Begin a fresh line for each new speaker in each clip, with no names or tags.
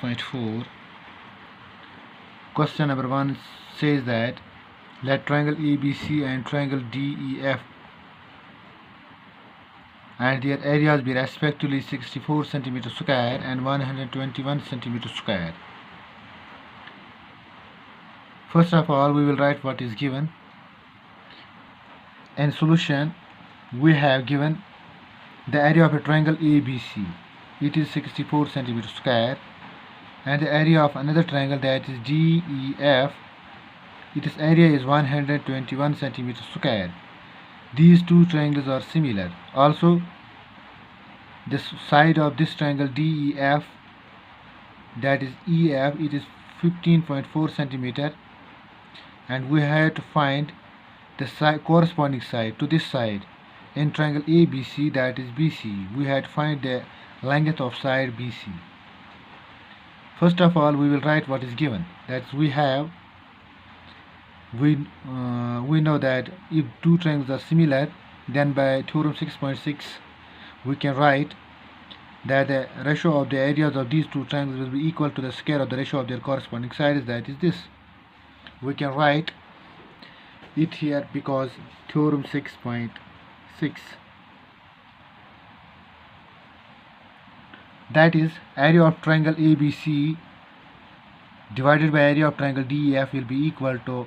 6.4. Question number 1 says that let triangle ABC and triangle DEF and their areas be respectively 64 cm square and 121 cm square. First of all, we will write what is given. In solution, we have given the area of a triangle ABC. It is 64 cm square, and the area of another triangle, that is DEF, its area is 121 cm square. These two triangles are similar. Also, the side of this triangle DEF, that is EF, it is 15.4 cm, and we have to find the corresponding side to this side. In triangle ABC, that is BC, we had to find the length of side BC. First of all, we will write what is given. That we know that if two triangles are similar, then by theorem 6.6 we can write that the ratio of the areas of these two triangles will be equal to the square of the ratio of their corresponding sides, that is this. We can write it here because theorem 6.6. That is, area of triangle ABC divided by area of triangle DEF will be equal to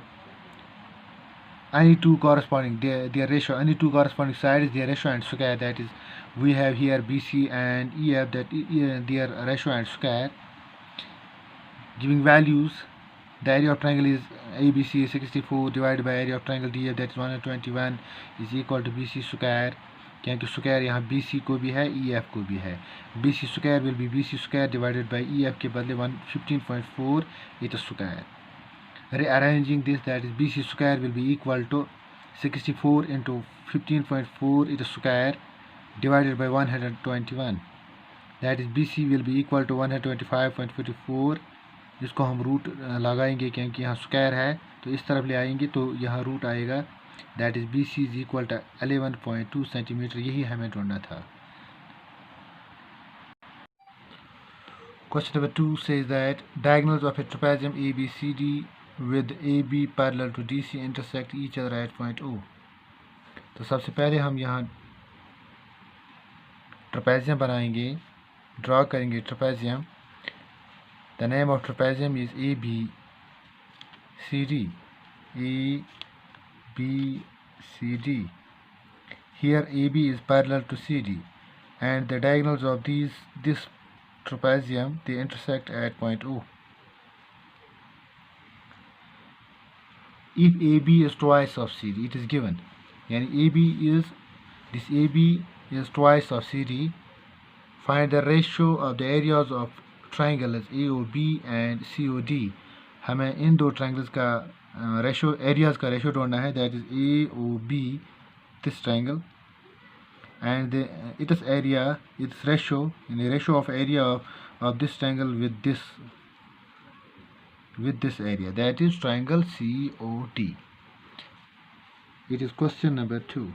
any two corresponding their ratio, any two corresponding sides, their ratio and square. That is, we have here BC and EF, that their ratio and square, giving values. The area of triangle is ABC is 64 divided by area of triangle DF, that is 121, is equal to BC square, क्योंकि square यहाँ BC को भी है EF को भी है. BC square will be BC square divided by EF के बदले 115.4 its square. Rearranging this, that is BC square will be equal to 64 into 15.4 its square divided by 121. That is BC will be equal to 125.44. जिसको हम root लगाएंगे क्योंकि यहाँ square है, तो इस तरफ ले आएंगे तो यहाँ रूट आएगा. That is BC is equal to 11.2 centimetre. यही हमें ढूंढना था. Question number 2 says that diagonals of a trapezium ABCD with AB parallel to DC intersect each other at point O. तो सबसे पहले हम यहाँ ट्रेपेजियम बनाएंगे, ड्रा करेंगे trapezium. The name of trapezium is ABCD. ABCD. Here AB is parallel to CD, and the diagonals of this trapezium, they intersect at point O. If AB is twice of CD, it is given. Yani AB is twice of CD. Find the ratio of the areas of triangles AOB and COD. हमें इन दो triangles का ratio, areas का ratio ढूंढना है. That is AOB, this triangle, and it's area, it's ratio, in the ratio of area of this triangle with this area, that is triangle COD. It is question number 2.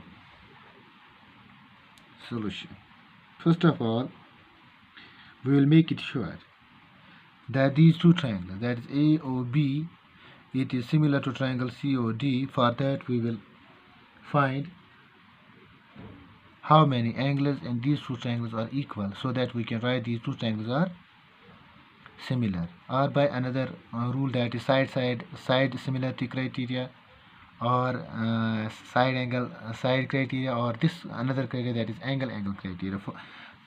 Solution. First of all, we will make it sure that these two triangles, that is AOB, it is similar to triangle COD. For that, we will find how many angles in these two triangles are equal, so that we can write these two triangles are similar, or by another rule, that is side similarity criteria, or side criteria, or this another criteria, that is angle criteria.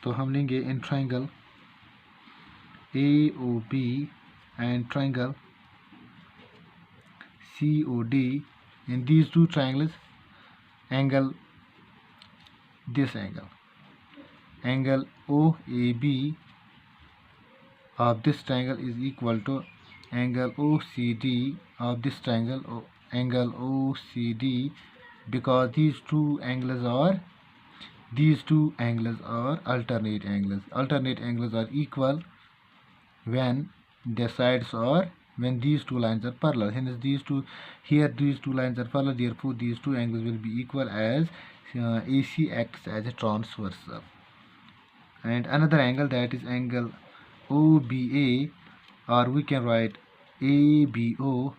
तो हम लेंगे in triangle AOB and triangle COD. In these two triangles, this angle OAB of this triangle is equal to angle OCD of this triangle, angle OCD, because these two angles are alternate angles. Alternate angles are equal when the sides are, when these two lines are parallel. Hence these two lines are parallel, therefore these two angles will be equal as AC acts as a transversal. And another angle, that is angle OBA or we can write ABO,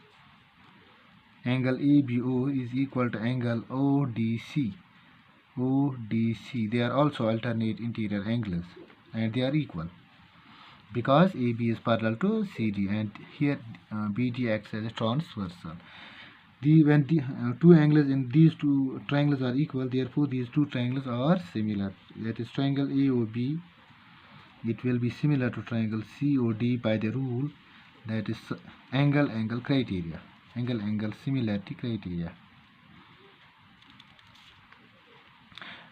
angle ABO is equal to angle ODC. ODC, they are also alternate interior angles and they are equal because AB is parallel to CD, and here BD acts as a transversal. When the two angles in these two triangles are equal, therefore these two triangles are similar. That is, triangle AOB, it will be similar to triangle COD by the rule that is angle criteria, angle similarity criteria.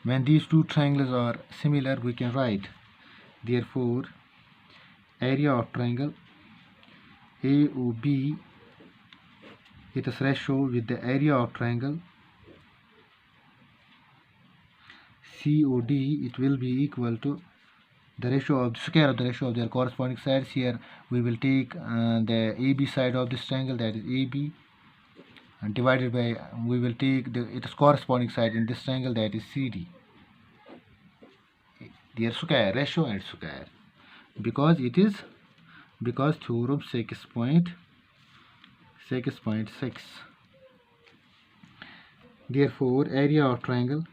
When these two triangles are similar, we can write, therefore area of triangle AOB, its ratio with the area of triangle COD, it will be equal to the ratio of the square of the ratio of their corresponding sides. Here we will take the AB side of this triangle, that is AB, and divided by, we will take its corresponding side in this triangle, that is CD. Their square, ratio and square, because theorem 6.6. Therefore area of triangle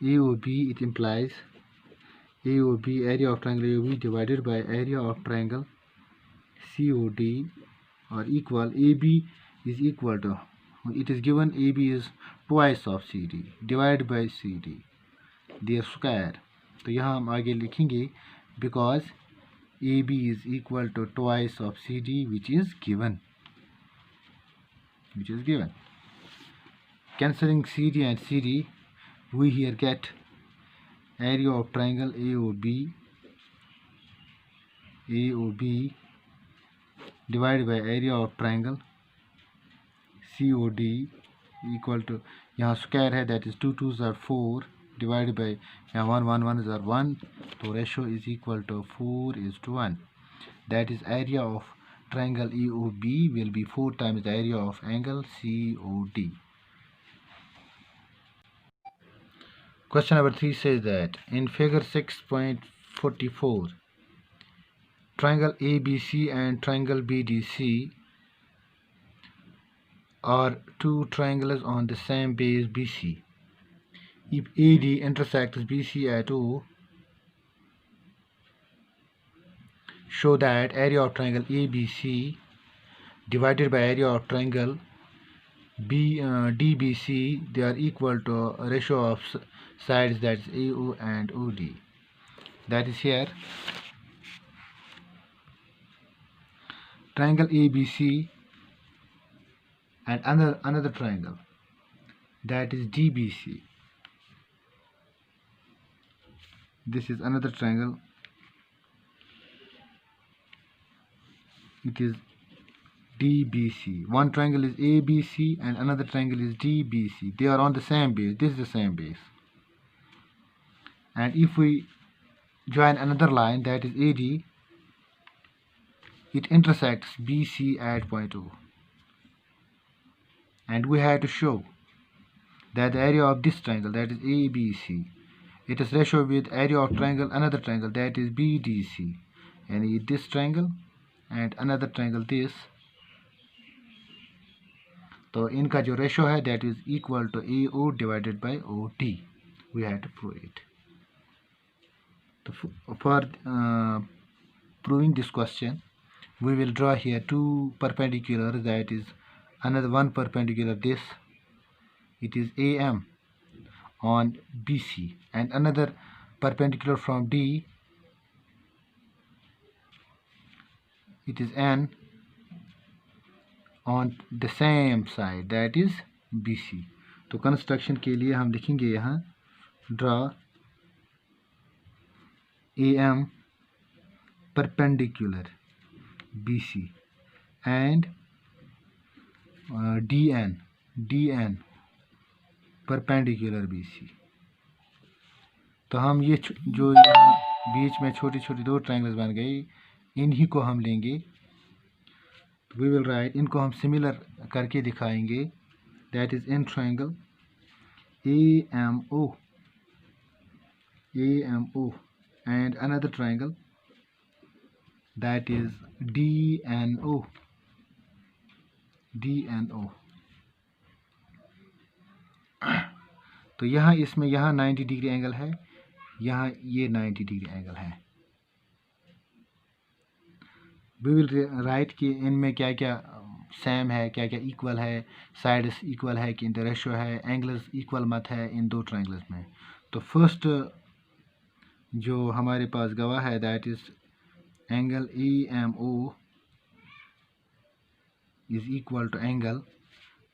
AOB, it implies AOB, area of triangle AOB divided by area of triangle COD, or equal, AB is equal to, it is given AB is twice of CD divided by CD, their square. तो यहाँ हम आगे लिखेंगे because AB is equal to twice of CD, which is given. Cancelling CD and CD, we here get area of triangle AOB divided by area of triangle COD equal to, यहाँ square है, that is 2 2s are 4 divided by, यहाँ 1 1 1 is 1, so ratio is equal to 4:1. That is area of triangle AOB will be 4 times the area of angle COD. Question number 3 says that in figure 6.44, triangle ABC and triangle BDC are two triangles on the same base BC. If AD intersects BC at O, show that area of triangle ABC divided by area of triangle DBC, they are equal to a ratio of sides, that is AO and OD. That is, here triangle ABC and another triangle, that is DBC. This is another triangle, it is DBC. One triangle is ABC and another triangle is DBC. They are on the same base. This is the same base. And if we join another line, that is AD, it intersects BC at point O. And we have to show that the area of this triangle, that is ABC, it is ratio with area of triangle, another triangle, that is BDC. And this triangle and another triangle, this, तो इनका जो ratio है that is equal to AO divided by OD. We have to prove it. For proving this question, we will draw here two perpendiculars, that is another one perpendicular, this, it is AM on BC, and another perpendicular from D, it is N on the same side, that is BC. तो construction के लिए हम लिखेंगे यहाँ draw AM perpendicular BC and DN perpendicular BC. तो हम ये जो यहाँ बीच में छोटी छोटी दो ट्रायंगल्स बन गई, इन्हीं को हम लेंगे. We will write, इनको हम सिमिलर करके दिखाएंगे, that is in triangle AMO and another triangle, that is DNO तो यहाँ इसमें यहाँ 90 डिग्री एंगल है, यहाँ ये 90 डिग्री एंगल है। वी विल राइट कि इनमें क्या क्या सेम है, क्या क्या इक्वल है, साइड्स इक्वल है कि इनका रेशो है, एंगल्स इक्वल मत है इन दो ट्रायंगल्स में। तो फर्स्ट जो हमारे पास गवाह है that is angle EMO is equal to angle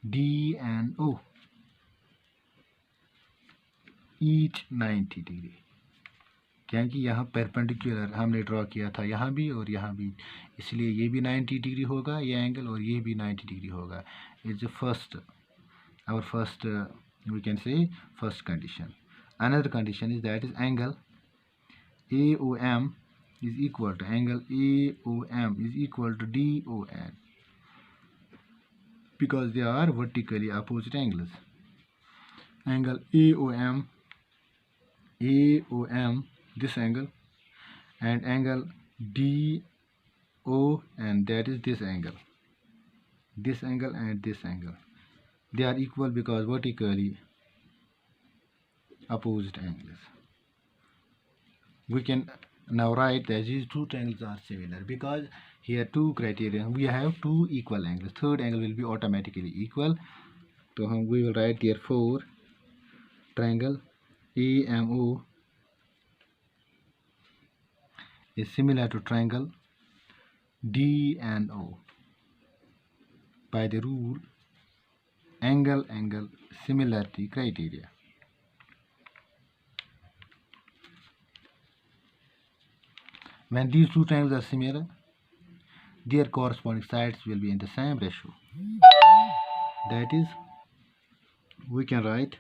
DNO each 90 degree, क्योंकि यहाँ परपेंडिकुलर हमने ड्रॉ किया था यहाँ भी और यहाँ भी, इसलिए ये भी 90 डिग्री होगा ये एंगल और ये भी 90 डिग्री होगा। It's first our first we can say first condition. Another condition is that is angle AOM is equal to DON because they are vertically opposite angles. Angle AOM this angle, and angle DON that is this angle and this angle, they are equal because vertically opposite angles. We can now write that these two triangles are similar because here two criteria, we have two equal angles, third angle will be automatically equal. So we will write therefore triangle AMO is similar to triangle DNO by the rule angle similarity criteria. When these two triangles are similar, their corresponding sides will be in the same ratio. That is, we can write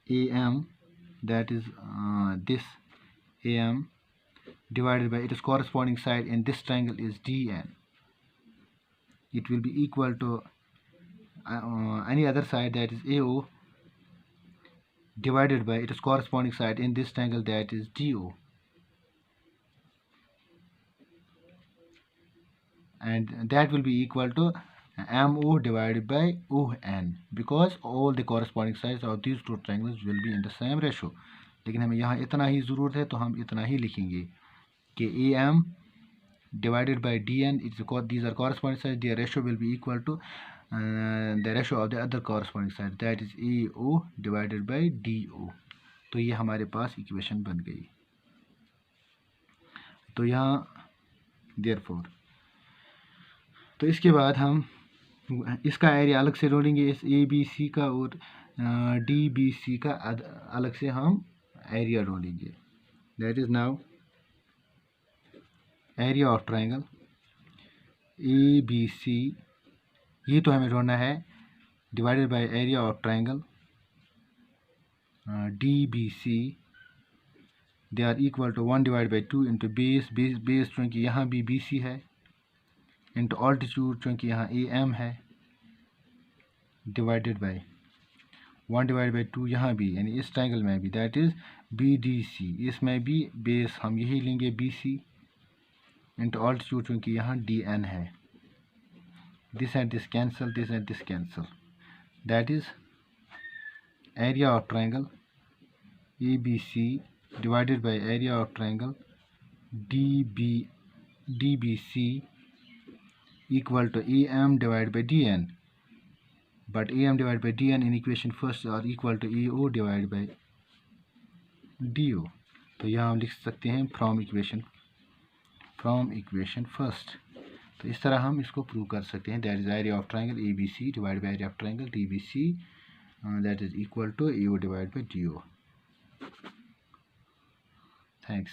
AM, that is this AM divided by its corresponding side in this triangle is DN. It will be equal to any other side, that is AO, divided by its corresponding side in this triangle, that is DO. And that will be equal to MO divided by ON because all the corresponding sides of these two triangles will be in the same ratio. लेकिन हमें यहाँ इतना ही ज़रूरत है तो हम इतना ही लिखेंगे कि AM divided by DN, these are corresponding sides, their ratio will be equal to the ratio of the other corresponding sides, that is AO divided by DO. तो ये हमारे पास इक्वेशन बन गई। तो यहाँ therefore, तो इसके बाद हम इसका एरिया अलग से ढूंढेंगे, इस ABC का और DBC का अलग से हम एरिया ढूंढेंगे। That is now area of triangle ABC, ये तो हमें ढूंढना है, divided by area of triangle DBC, they are equal to 1 divide by 2 into base चूँकि यहाँ भी BC है, इंटू ऑल्टीट्यूड चूँकि यहाँ AM है, डिवाइडेड बाय 1 डिवाइड बाई 2 यहाँ भी, यानी इस ट्रायंगल में भी, दैट इज़ BDC, इसमें भी बेस हम यही लेंगे BC, इंटू ऑल्टीट्यूड चूँकि यहाँ DN है। This and this cancel, this and this cancel, that is area of triangle ABC divided by area of triangle DBC equal to AM divided by DN, but AM divided by DN in equation first are equal to AO divided by DO. तो यहाँ हम लिख सकते हैं from equation first. तो इस तरह हम इसको प्रूव कर सकते हैं, that is area of triangle ABC divide by area of triangle DBC, that is equal to AO divide by DO. Thanks.